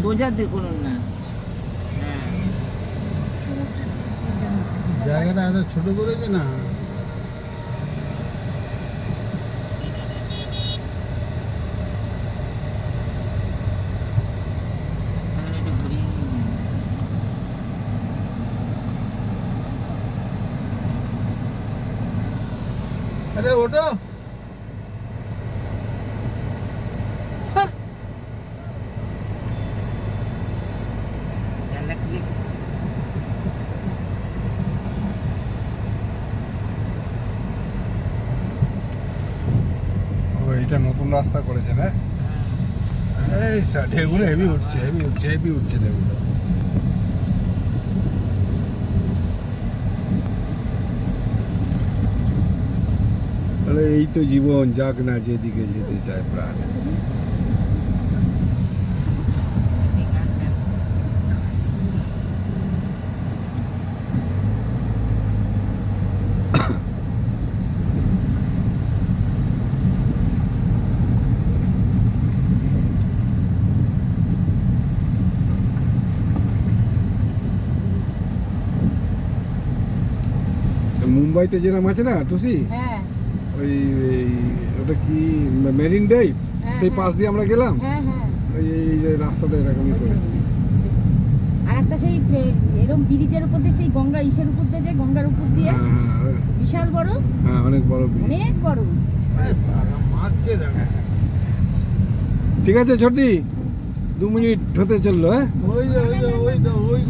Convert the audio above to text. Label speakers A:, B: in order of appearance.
A: সোজা দেখুন না।
B: জায়গাটা এত ছোট করেছে না। আরে ওটো এটা নতুন রাস্তা করেছে না। এই ঢেউগুলো হেভি উঠছে ঢেউগুলো। আরে এই তো জীবন, যাক না যেদিকে যেতে চায় প্রাণ। মুম্বাইতে যেরকম আছে না টুসি, ওই ওটা কি মেরিন ড্রাইভ, সেই পাশ দিয়ে আমরা গেলাম। এই যে রাস্তাটা এরকমই করেছে।
C: আর একটা সেই এরকম ব্রিজের উপর দিয়ে, সেই গঙ্গা ইসের উপর দিয়ে, যে গঙ্গার উপর দিয়ে বিশাল বড়,
B: অনেক বড় ব্রিজ,
C: অনেক বড়।
B: ঠিক আছে ছোটি, 2 মিনিট হতে চললো। হ্যাঁ, ওই